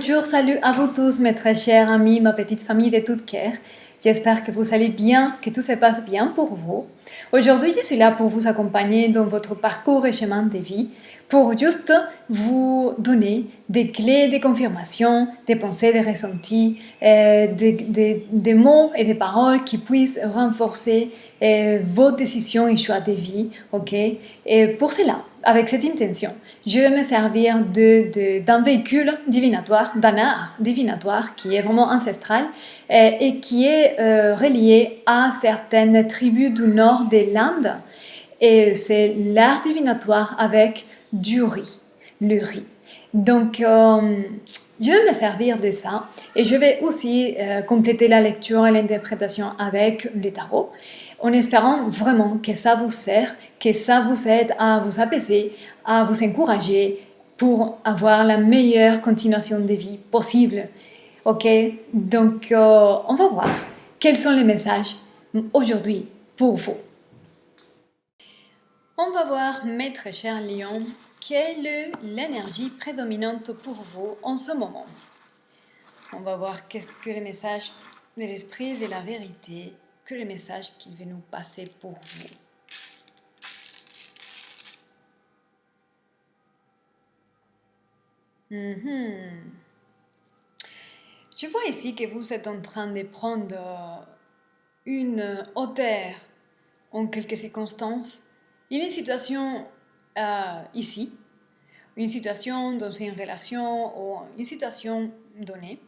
Bonjour, salut à vous tous, mes très chers amis, ma petite famille de tout cœur. J'espère que vous allez bien, que tout se passe bien pour vous. Aujourd'hui, je suis là pour vous accompagner dans votre parcours et chemin de vie, pour juste vous donner des clés, des confirmations, des pensées, des ressentis, des mots et des paroles qui puissent renforcer vos décisions et choix de vie, ok? Et pour cela, avec cette intention, je vais me servir d'un véhicule divinatoire, d'un art divinatoire qui est vraiment ancestral et qui est relié à certaines tribus du nord de l'Inde. Et c'est l'art divinatoire avec du riz, le riz. Donc, je vais me servir de ça et je vais aussi compléter la lecture et l'interprétation avec le tarot, en espérant vraiment que ça vous sert, que ça vous aide à vous apaiser, à vous encourager pour avoir la meilleure continuation de vie possible. Ok, donc on va voir quels sont les messages aujourd'hui pour vous. On va voir, mes très chers lions, quelle est l'énergie prédominante pour vous en ce moment. On va voir qu'est-ce que le message de l'esprit de la vérité, que le message qui va nous passer pour vous. Je vois ici que vous êtes en train de prendre une hauteur en quelques circonstances. Il y a une situation ici, une situation dans une relation ou une situation donnée,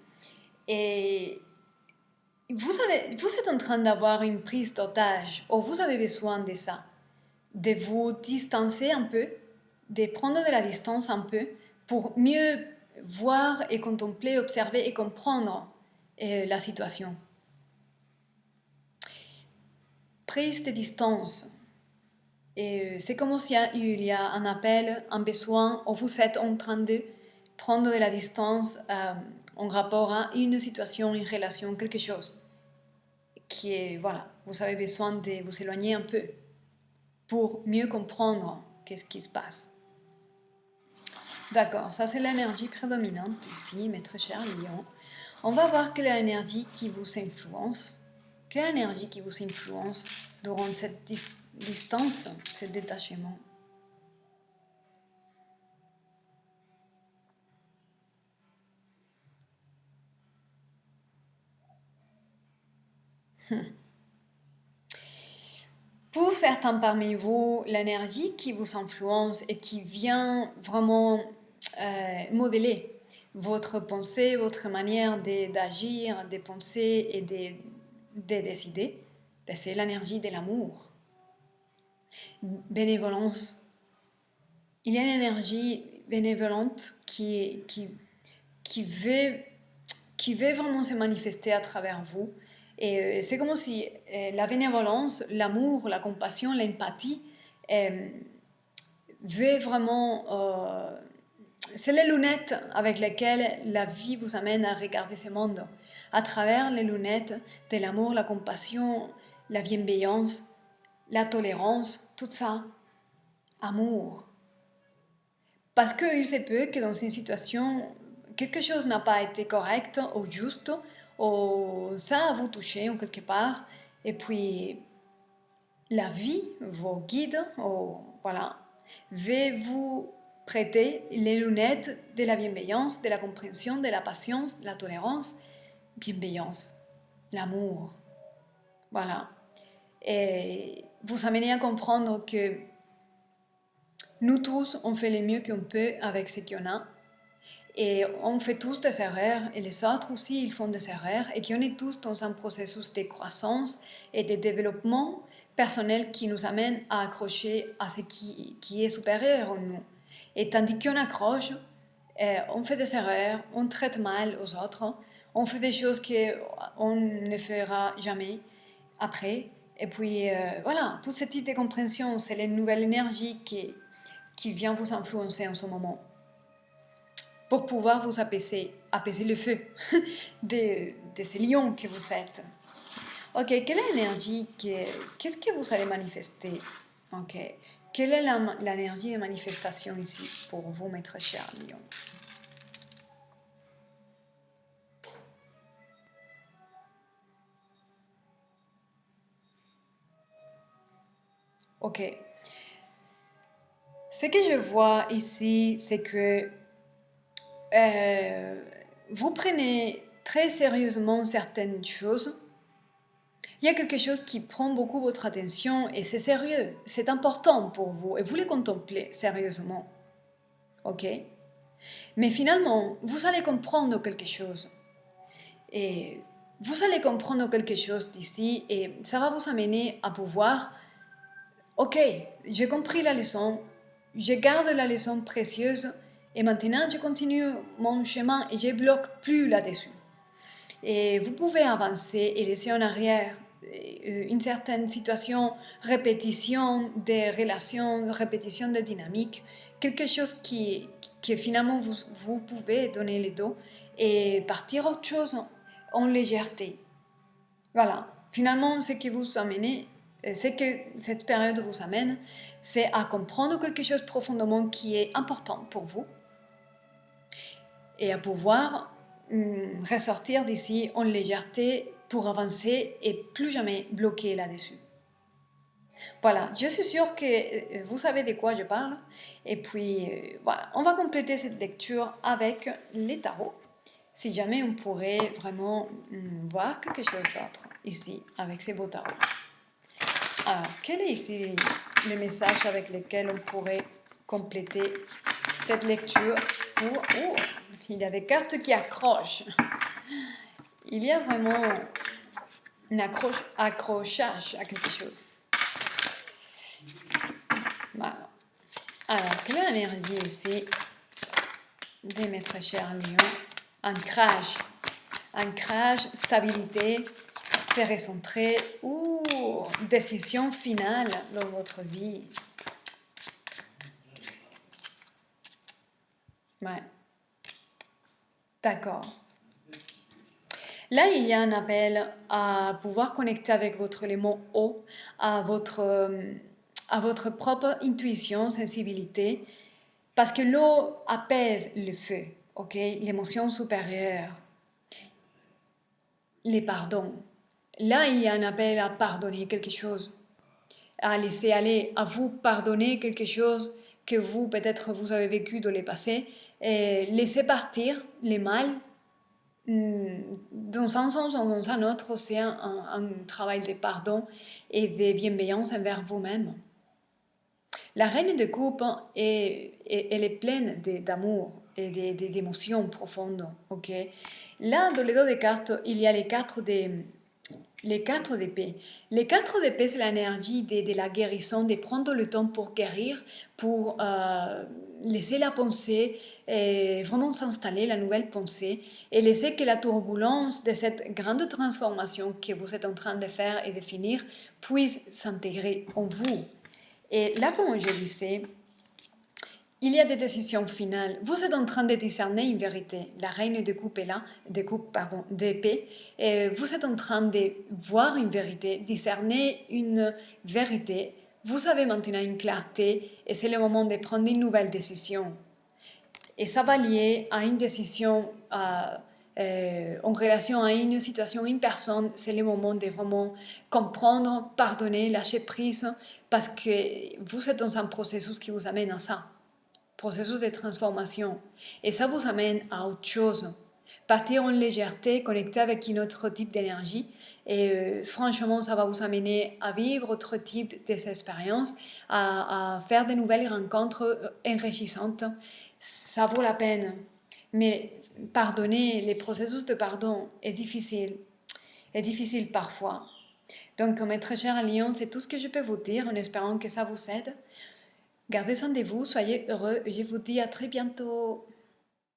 et vous êtes en train d'avoir une prise d'otage, ou vous avez besoin de ça, de vous distancer un peu, de prendre de la distance un peu, pour mieux voir et contempler, observer et comprendre la situation. Prise de distance. Et c'est comme s'il y a un appel, un besoin, ou vous êtes en train de prendre de la distance en rapport à une situation, une relation, quelque chose qui est, voilà, vous avez besoin de vous éloigner un peu pour mieux comprendre qu'est-ce qui se passe. D'accord, ça c'est l'énergie prédominante ici, mes très chers lions. On va voir quelle est l'énergie qui vous influence. Quelle énergie qui vous influence durant cette distance, ce détachement. Pour certains parmi vous, l'énergie qui vous influence et qui vient vraiment modeler votre pensée, votre manière d'agir, de penser et de décider, c'est l'énergie de l'amour. Bénévolence. Il y a une énergie bénévolente qui veut vraiment se manifester à travers vous. Et c'est comme si la bénévolence, l'amour, la compassion, l'empathie veut vraiment... c'est les lunettes avec lesquelles la vie vous amène à regarder ce monde. À travers les lunettes de l'amour, la compassion, la bienveillance, la tolérance, tout ça. Amour. Parce qu'il se peut que dans une situation, quelque chose n'a pas été correct ou juste, ou ça a vous touché en quelque part, et puis la vie, vos guides, voilà, va vous prêter les lunettes de la bienveillance, de la compréhension, de la patience, de la tolérance, bienveillance, l'amour, voilà. Et vous amenez à comprendre que nous tous, on fait le mieux qu'on peut avec ce qu'on a. Et on fait tous des erreurs, et les autres aussi, ils font des erreurs, et qu'on est tous dans un processus de croissance et de développement personnel qui nous amène à accrocher à ce qui est supérieur en nous. Et tandis qu'on accroche, on fait des erreurs, on traite mal aux autres, on fait des choses qu'on ne fera jamais après. Et puis voilà, tout ce type de compréhension, c'est la nouvelle énergie qui vient vous influencer en ce moment, pour pouvoir vous apaiser le feu de ces lions que vous êtes. Ok, quelle est l'énergie, qu'est-ce que vous allez manifester? Ok, quelle est l'énergie de manifestation ici pour vous, mes très chers lions? Ok. Ce que je vois ici, c'est que vous prenez très sérieusement certaines choses. Il y a quelque chose qui prend beaucoup votre attention et c'est sérieux, c'est important pour vous et vous les contemplez sérieusement. Ok? Mais finalement, vous allez comprendre quelque chose. Et vous allez comprendre quelque chose d'ici et ça va vous amener à pouvoir, ok, j'ai compris la leçon, je garde la leçon précieuse et maintenant je continue mon chemin et je bloque plus là-dessus. Et vous pouvez avancer et laisser en arrière une certaine situation, répétition des relations, répétition des dynamiques, quelque chose qui finalement vous pouvez donner le dos et partir autre chose en légèreté. Voilà, finalement ce que vous amenez, ce que cette période vous amène, c'est à comprendre quelque chose profondément qui est important pour vous et à pouvoir ressortir d'ici en légèreté pour avancer et plus jamais bloquer là-dessus. Voilà, je suis sûre que vous savez de quoi je parle. Et puis, voilà, on va compléter cette lecture avec les tarots. Si jamais on pourrait vraiment voir quelque chose d'autre ici avec ces beaux tarots. Alors, quel est ici le message avec lequel on pourrait compléter cette lecture pour... Oh, il y a des cartes qui accrochent. Il y a vraiment un accrochage à quelque chose. Voilà. Alors, quelle est l'énergie ici des maîtres chers lions? Ancrage, stabilité, se recentrer ou décision finale dans votre vie. Ouais. D'accord. Là, il y a un appel à pouvoir connecter avec votre élément eau, à votre propre intuition, sensibilité, parce que l'eau apaise le feu, ok? L'émotion supérieure, les pardons. Là, il y a un appel à pardonner quelque chose, à laisser aller, à vous pardonner quelque chose que vous, peut-être, vous avez vécu dans le passé, et laisser partir les mal. Dans un sens ou dans un autre, c'est un travail de pardon et de bienveillance envers vous-même. La reine de coupe, elle est pleine d'amour et d'émotions profondes. Ok. Là, dans les dos des cartes, il y a les quatre d'épée. Les quatre d'épée, c'est l'énergie de la guérison, de prendre le temps pour guérir, pour laisser la pensée vraiment s'installer, la nouvelle pensée, et laisser que la turbulence de cette grande transformation que vous êtes en train de faire et de finir puisse s'intégrer en vous. Et là, comme je disais, il y a des décisions finales. Vous êtes en train de discerner une vérité. La reine de coupe est là, d'épée. Et vous êtes en train de voir une vérité, discerner une vérité. Vous avez maintenant une clarté et c'est le moment de prendre une nouvelle décision. Et ça va lier à une décision en relation à une situation, une personne. C'est le moment de vraiment comprendre, pardonner, lâcher prise parce que vous êtes dans un processus qui vous amène à ça. Processus de transformation. Et ça vous amène à autre chose. Partir en légèreté, connecter avec un autre type d'énergie. Et franchement, ça va vous amener à vivre autre type d'expériences, à faire de nouvelles rencontres enrichissantes. Ça vaut la peine. Mais pardonner, les processus de pardon est difficile parfois. Donc, mes très chers lions, c'est tout ce que je peux vous dire en espérant que ça vous aide. Gardez soin de vous, soyez heureux et je vous dis à très bientôt.